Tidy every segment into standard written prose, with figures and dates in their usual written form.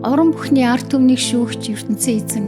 орон бүхний ард түмнийг шүүгч ертөнцийн эзэн.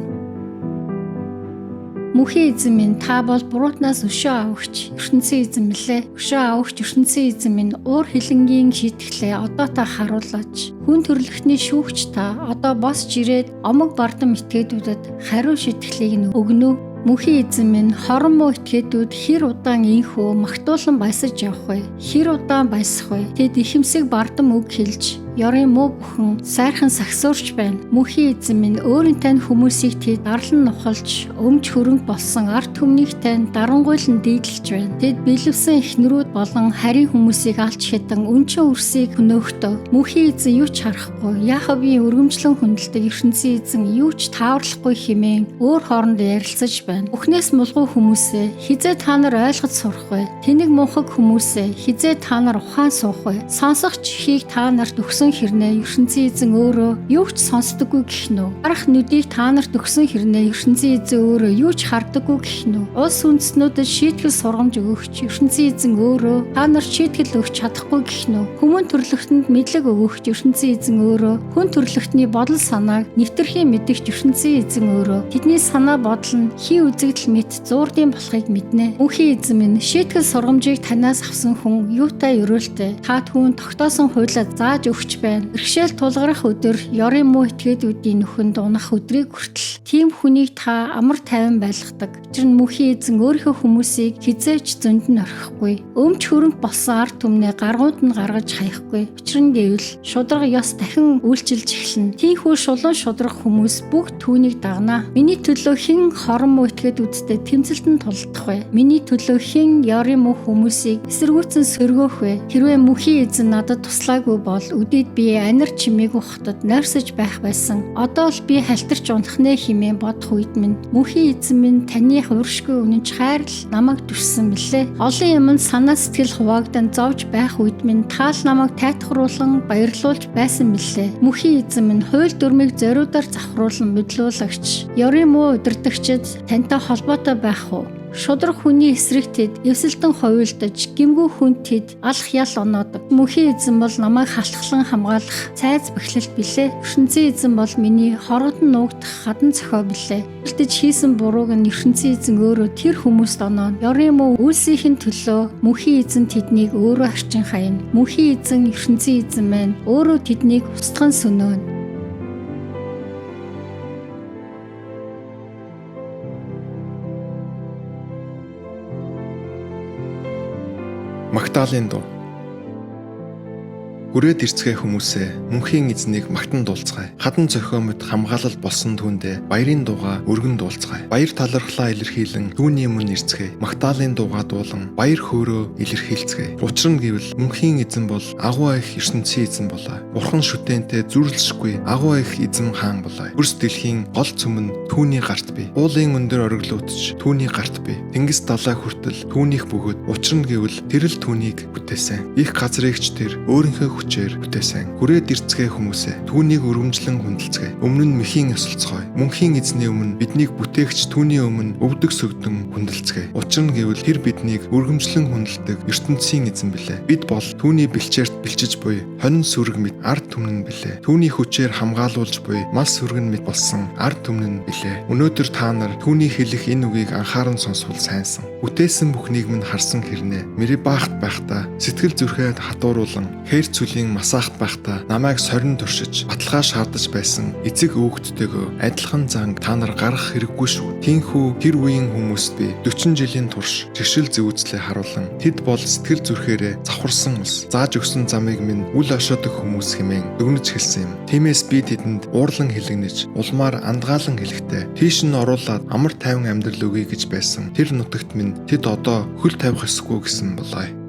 Мөнхийн эзэн минь та бол буруутнаас өшөө авагч ертөнцийн эзэн мэлээ. Өшөө авагч ертөнцийн эзэн минь уур хилэнгийн шийтгэлээ одоо та харуулаач. Хүн төрлөختний шүүгч та одоо босч ирээд омог бардам этгээдүүдэд хариу шийтгэлийг нь өгнө. Мөнхийн эзэн минь хорон муу этгээдүүд хэр удаан инхүү магтуулан баясаж явах вэ? Хэр удаан баясах вэ? Тэд ихэмсэг бардам үг хэлж ёрын муу бүхэн сайрхан сагсуурч байна. Мөнхийн эзэн минь өөрийн тань хүмүүсийг тэд дарлан нухалж өмч хөрөнгө болсон ард түмнийг тань дарангуйлан дийдэлж байна. Тэд бэлэвсэн эхнэрүүд болон харийн хүмүүсийг алж хятан өнчөн үрсийг хөнөөхтөө. Мөнхийн эзэн юу ч харахгүй, Яаковын өргөмжлөн хүндэлдэг ертөнцийн эзэн юу ч тааварлахгүй хэмээн өөр хоорондоо ярилцаж байна. Бүхнээс мулгуу хүмүүсээ хизээ та нар ойлгож сурах вэ? Тэнэг мунхаг хүмүүсээ хизээ та нар ухаан суух вэ? Сонсох чихийг та нарт өгсөн хэрнээ ертөнцийн эзэн өөрөө юу ч сонсдоггүй гэх нь үү? Харах нүдийг та нарт өгсөн хэрнээ ертөнцийн эзэн өөрөө юу ч хардаггүй гэх нь үү? Улс үндэстнүүдэд шийтгэл сургамж өгөгч ертөнцийн эзэн өөрөө та нарт шийтгэл өгч чадахгүй гэх нь үү? Хүмүүн төрлөختөнд мэдлэг өгөгч ертөнцийн эзэн өөрөө хүн төрлөختний бодол санааг нэвтэрхийн мэдэгч ертөнцийн эзэн өөрөө тэдний санаа бодол нь үзэгдэл мэт зуурдын болохыг мэднэ. Мөнхийн эзэн минь шийтгэл сургамжийг танаас авсан хүн юутай өрөөлтэй. Та түүнд тогтоосон хуулиа зааж өгч байна. Бэрхшээл тулгарах өдөр ёрын муу этгээдүүдийн нүхэнд унах өдрийг хүртэл тийм хүнийг та амар тайван байлгадаг. Учир нь мөнхийн эзэн өөрийнхөө хүмүүсийг хизээч зөнд нь орхихгүй. Өмч хөрөнгө болсон ард түмнээ гаргууд нь гаргаж хаяхгүй. Учир нь гэвэл шударга ёс дахин үйлчилж эхэлнэ. Тийхүү шулуун шударга хүмүүс бүгд түүнийг дагнаа. Миний төлөө хэн хорон муу этгээдүүдтэй тэмцэлтэн тулдах вэ? Миний төлөө хэн ёрын муу хүмүүсийг эсэргүүцэн сөргөөх вэ? Хэрвээ мөнхийн эзэн надад туслаагүй бол өдөөд би анир чимээгүй хотод нойрсож байх байсан. Одоо л би халтарч унах нэ хэмээн бодох үед минь мөнхийн эзэн минь таны хувиршгүй үнэнч хайрл намайг дүрсэн билээ. Олон юмд санаа сэтгэл хуваагдан зовж байх үед минь таал намайг тайтгаруулан баярлуулж байсан билээ. Мөнхийн эзэн минь хууль дүрмийг зориудаар завхруулан мэдлүүлэгч ёрын муу удирдагчид тантай холбоотой байх уу? Шудраг хүний эсрэг тэд эвсэлтэн ховилдож, гэмгүй хүнд тэд алах ял оноодог. Мөнхийн эзэн бол намайг халахлан хамгаалах цайз бэхлэлт билээ. Ертөнцийн эзэн бол миний хорогдон нуугдах хадан цохио билээ. Үлдэж хийсэн бурууг нь ертөнцийн эзэн өөрөө тэр хүмүүст оноо. Ёрын муу үйлсийн төлөө мөнхийн эзэн тэднийг өөрөө арчин хаяна. Мөнхийн эзэн ертөнцийн эзэн маань өөрөө тэднийг устган сөнөөнө. Магдалины дуу. Хүрээд ирцгээ хүмүүсээ мөнхийн эзнийг магтан дуулцгаая. Хадан зохиомд хамгаалал болсон түүндээ баярын дууга өргөн дуулцгаая. Баяр талархлаа илэрхийлэн түүний өмнө ирцгээе. Магдалины дууга дуулан баяр хөөрөө илэрхийлцгээе. Учир нь гэвэл мөнхийн эзэн бол агуу их ертөнцийн эзэн болоо. Бурхан шүтээнтэй зүрлэлшгүй агуу их эзэн хаан болоо. Хөрс дэлхийн гол цөм нь түүний гарт бий. Уулын өндөр ориглоотч түүний гарт бий. Тэнгис далай хүртэл түүнийх бөгөөд. Учир нь гэвэл тэр л түүнийг бүтээсэн. Их газрыгч тэр өөрийнхөө хүчээр бүтээсэн. Хүрээд ирцгээ хүмүүсээ түүнийг өргөмжлөн хүндэлцгээе. Өмнө нь мэхийн ёсолцгоё. Мөнхийн эзний өмнө биднийг бүтээгч түүний өмнө өвдөг сөгдөн хүндэлцгээе. Учир нь гэвэл тэр биднийг өргөмжлөн хүндэлдэг ертөнцийн эзэн билээ. Бид бол түүний бэлчээрт бэлчиж буй хонин сүрэг мэт ард түмэн билээ. Түүний хүчээр хамгаалуулж буй мал сүргэн мэт болсон ард түмэн билээ. Өнөөдөр та нар түүний хэлэх энэ үгийг анхааран сонсвол сайнсан. Бүтээсэн бүхнийг минь харсан хэрнээ. Мерибахт байхдаа сэтгэл зүрхээ хатууруулан хээр масаахт байхдаа намайг сорин туршиж баталгаа шаардаж байсан эцэг өвгдтэйгөө адилхан занг та нар гаргах хэрэггүй шүү. Тинхүү тэр үеийн хүмүүст би 40 жилийн турш жишил зүйцлээ харуулan тэд бол сэтгэл зүрхээрээ завхарсан ус зааж өгсөн замыг минь үл ошоодог хүмүүс хэмээн дүгнэж хэлсэн юм. Тиймээс би тэдэнд уурлан хэлэгнэж улмаар андгаалan хэлэхдээ тийш нь оруулаад амар тайван амьдрал өгье гэж байсан тэр нутагт минь тэд одоо хөл тавих ёсгүй гэсэн болоо.